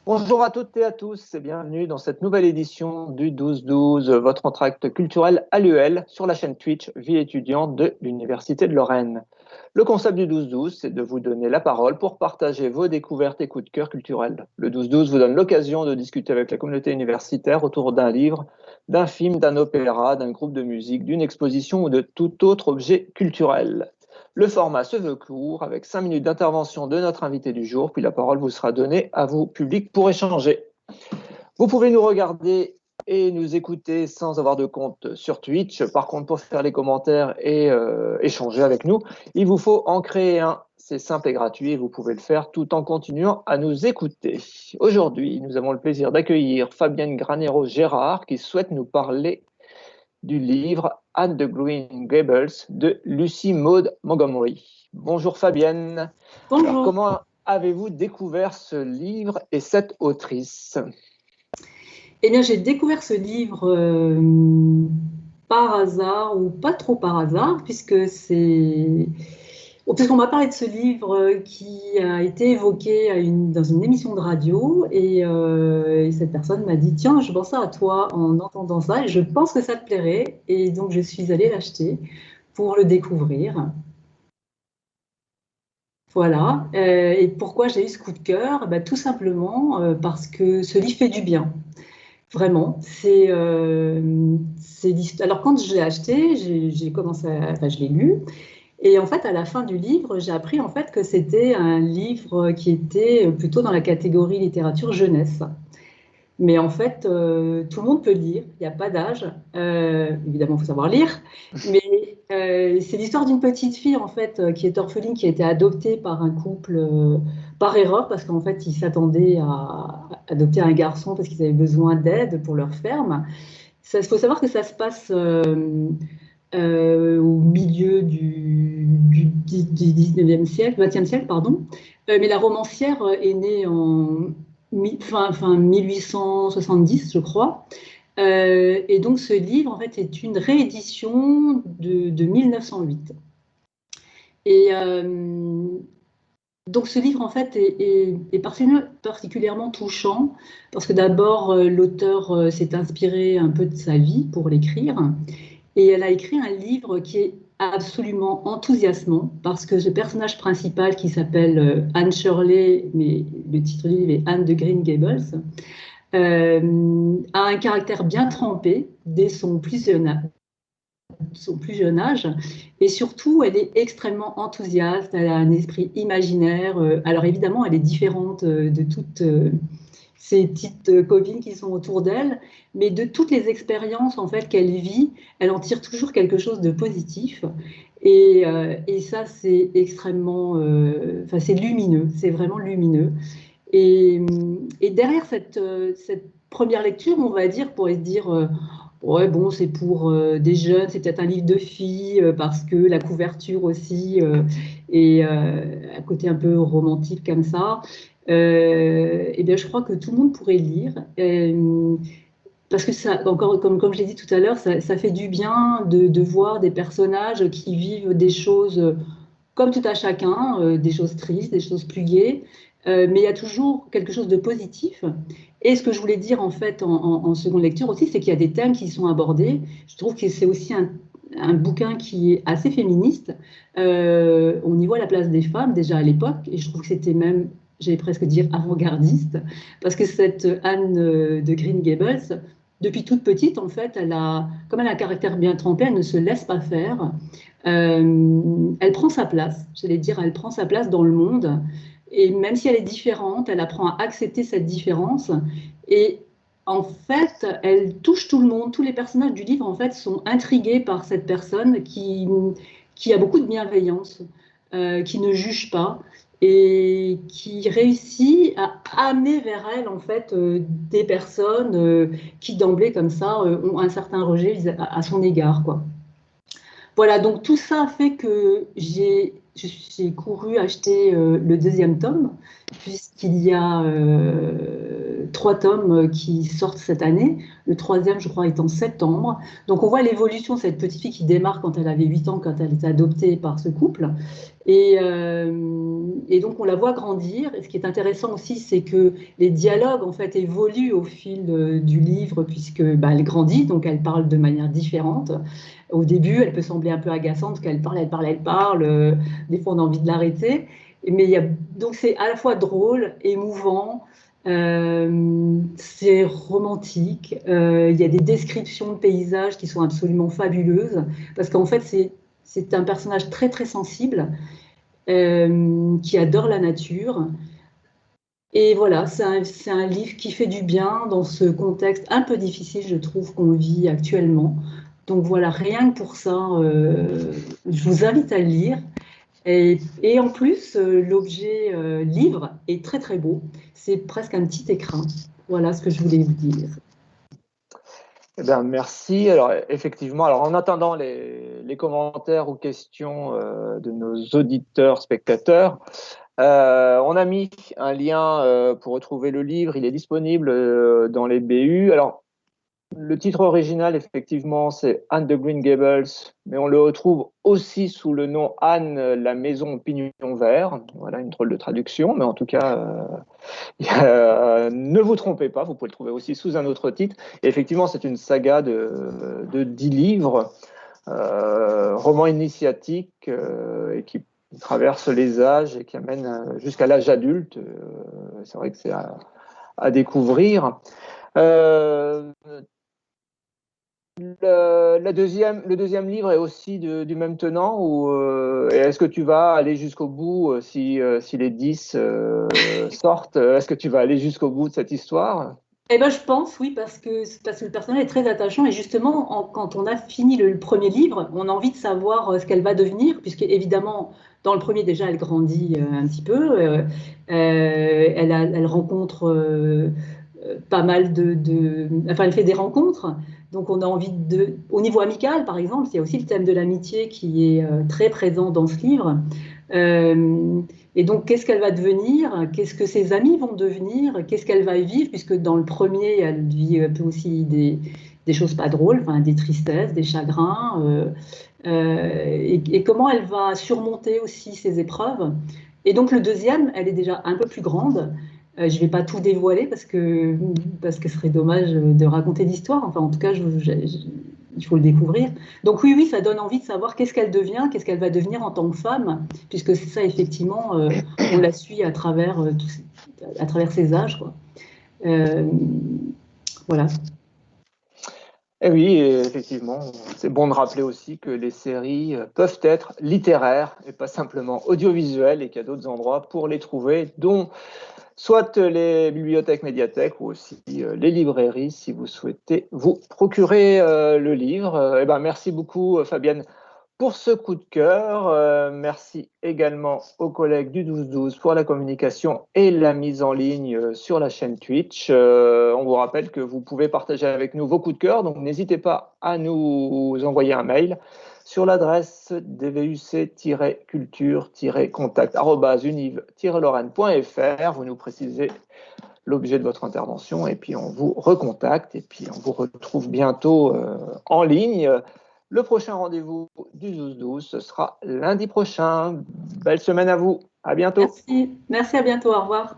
Bonjour à toutes et à tous et bienvenue dans cette nouvelle édition du 12-12, votre entracte culturel à l'UL sur la chaîne Twitch Vie étudiante de l'Université de Lorraine. Le concept du 12-12, c'est de vous donner la parole pour partager vos découvertes et coups de cœur culturels. Le 12-12 vous donne l'occasion de discuter avec la communauté universitaire autour d'un livre, d'un film, d'un opéra, d'un groupe de musique, d'une exposition ou de tout autre objet culturel. Le format se veut court, avec 5 minutes d'intervention de notre invité du jour, puis la parole vous sera donnée à vous, public, pour échanger. Vous pouvez nous regarder et nous écouter sans avoir de compte sur Twitch. Par contre, pour faire les commentaires et échanger avec nous, il vous faut en créer un. C'est simple et gratuit et vous pouvez le faire tout en continuant à nous écouter. Aujourd'hui, nous avons le plaisir d'accueillir Fabienne Granero-Gérard qui souhaite nous parler du livre Anne de Green Gables de Lucy Maud Montgomery. Bonjour Fabienne. Bonjour. Alors, comment avez-vous découvert ce livre et cette autrice? Eh bien, j'ai découvert ce livre par hasard ou pas trop par hasard, puisqu'on m'a parlé de ce livre qui a été évoqué dans une émission de radio et cette personne m'a dit « Tiens, je pensais à toi en entendant ça et je pense que ça te plairait ». Et donc, je suis allée l'acheter pour le découvrir. Voilà. Et pourquoi j'ai eu ce coup de cœur? Tout simplement parce que ce livre fait du bien. Vraiment, alors quand je l'ai acheté, j'ai commencé je l'ai lu, et en fait à la fin du livre, j'ai appris en fait que c'était un livre qui était plutôt dans la catégorie littérature jeunesse. Mais en fait, tout le monde peut lire, il n'y a pas d'âge. Évidemment, il faut savoir lire. Mais c'est l'histoire d'une petite fille, en fait, qui est orpheline, qui a été adoptée par un couple par erreur, parce qu'en fait, ils s'attendaient à adopter un garçon parce qu'ils avaient besoin d'aide pour leur ferme. Il faut savoir que ça se passe au milieu du 19e siècle, 20e siècle, pardon. Mais la romancière est née en fin 1870, je crois. Et donc ce livre, en fait, est une réédition de 1908. Et donc ce livre, en fait, est particulièrement touchant, parce que d'abord, l'auteur s'est inspiré un peu de sa vie pour l'écrire. Et elle a écrit un livre qui est absolument enthousiasmant parce que ce personnage principal qui s'appelle Anne Shirley, mais le titre du livre est Anne de Green Gables, a un caractère bien trempé dès son plus jeune âge. Et surtout, elle est extrêmement enthousiaste, elle a un esprit imaginaire. Alors évidemment, elle est différente de toutes ces petites copines qui sont autour d'elle, mais de toutes les expériences en fait qu'elle vit, elle en tire toujours quelque chose de positif. Et ça, c'est extrêmement, c'est lumineux, c'est vraiment lumineux. Et derrière cette première lecture, on va dire, pourrait se dire, ouais, bon, c'est pour des jeunes, c'est peut-être un livre de filles, parce que la couverture aussi est un côté un peu romantique comme ça. Eh bien, je crois que tout le monde pourrait lire. Parce que ça, encore, comme je l'ai dit tout à l'heure, ça fait du bien de voir des personnages qui vivent des choses comme tout à chacun, des choses tristes, des choses plus gaies, mais il y a toujours quelque chose de positif. Et ce que je voulais dire en fait en seconde lecture aussi, c'est qu'il y a des thèmes qui sont abordés. Je trouve que c'est aussi un bouquin qui est assez féministe. On y voit la place des femmes déjà à l'époque, et je trouve que c'était même, j'allais presque dire, avant-gardiste, parce que cette Anne de Green Gables, depuis toute petite, en fait, comme elle a un caractère bien trempé, elle ne se laisse pas faire. Elle prend sa place, j'allais dire, elle prend sa place dans le monde. Et même si elle est différente, elle apprend à accepter cette différence. Et en fait, elle touche tout le monde. Tous les personnages du livre, en fait, sont intrigués par cette personne qui a beaucoup de bienveillance, qui ne juge pas et qui réussit à amener vers elle, en fait, des personnes qui, d'emblée, comme ça, ont un certain rejet à son égard, quoi. Voilà, donc tout ça fait que j'ai couru acheter le deuxième tome, puisqu'il y a 3 tomes qui sortent cette année. Le troisième, je crois, est en septembre. Donc on voit l'évolution de cette petite fille qui démarre quand elle avait 8 ans, quand elle était adoptée par ce couple. Et et donc on la voit grandir. Et ce qui est intéressant aussi, c'est que les dialogues en fait évoluent au fil du livre, puisque elle grandit, donc elle parle de manière différente. Au début, elle peut sembler un peu agaçante, parce qu'elle parle, elle parle, elle parle. Des fois, on a envie de l'arrêter. Mais donc c'est à la fois drôle, émouvant. C'est romantique. Il y a des descriptions de paysages qui sont absolument fabuleuses, parce qu'en fait, c'est un personnage très très sensible, qui adore la nature. Et voilà, c'est un livre qui fait du bien dans ce contexte un peu difficile, je trouve, qu'on vit actuellement. Donc voilà, rien que pour ça, je vous invite à le lire. Et en plus, l'objet livre est très très beau. C'est presque un petit écrin. Voilà ce que je voulais vous dire. Eh bien, merci. Alors, effectivement, alors en attendant les commentaires ou questions de nos auditeurs, spectateurs, on a mis un lien pour retrouver le livre. Il est disponible dans les BU. Alors, le titre original, effectivement, c'est Anne de Green Gables, mais on le retrouve aussi sous le nom Anne, la maison au pignon vert. Voilà, une drôle de traduction, mais en tout cas, ne vous trompez pas, vous pouvez le trouver aussi sous un autre titre. Et effectivement, c'est une saga de 10 livres, roman initiatique, et qui traverse les âges et qui amène jusqu'à l'âge adulte. C'est vrai que c'est à découvrir. Le deuxième livre est aussi du même tenant, ou est-ce que tu vas aller jusqu'au bout si les 10 sortent? Est-ce que tu vas aller jusqu'au bout de cette histoire? Eh ben, je pense, oui, parce que le personnage est très attachant. Et justement, quand on a fini le premier livre, on a envie de savoir ce qu'elle va devenir, puisque évidemment, dans le premier, déjà, elle grandit un petit peu. Elle rencontre pas mal enfin, elle fait des rencontres. Donc, on a envie au niveau amical, par exemple, il y a aussi le thème de l'amitié qui est très présent dans ce livre. Euh, et donc, qu'est-ce qu'elle va devenir? Qu'est-ce que ses amis vont devenir? Qu'est-ce qu'elle va vivre? Puisque dans le premier, elle vit un peu aussi des choses pas drôles, enfin, des tristesses, des chagrins. Et comment elle va surmonter aussi ses épreuves. Et donc, le deuxième, elle est déjà un peu plus grande. Je ne vais pas tout dévoiler parce que ce serait dommage de raconter l'histoire. Enfin, en tout cas, il faut le découvrir. Donc oui, ça donne envie de savoir qu'est-ce qu'elle devient, qu'est-ce qu'elle va devenir en tant que femme, puisque c'est ça, effectivement, on la suit à travers, à travers ses âges, quoi. Voilà. Et oui, effectivement, c'est bon de rappeler aussi que les séries peuvent être littéraires et pas simplement audiovisuelles, et qu'il y a d'autres endroits pour les trouver, dont soit les bibliothèques, médiathèques, ou aussi les librairies, si vous souhaitez vous procurer le livre. Eh ben, merci beaucoup, Fabienne, pour ce coup de cœur. Merci également aux collègues du 12-12 pour la communication et la mise en ligne sur la chaîne Twitch. On vous rappelle que vous pouvez partager avec nous vos coups de cœur, donc n'hésitez pas à nous envoyer un mail sur l'adresse dvuc-culture-contact@univ-lorraine.fr. Vous nous précisez l'objet de votre intervention et puis on vous recontacte et puis on vous retrouve bientôt en ligne. Le prochain rendez-vous du 12-12, ce sera lundi prochain. Belle semaine à vous. À bientôt. Merci. Merci, à bientôt. Au revoir.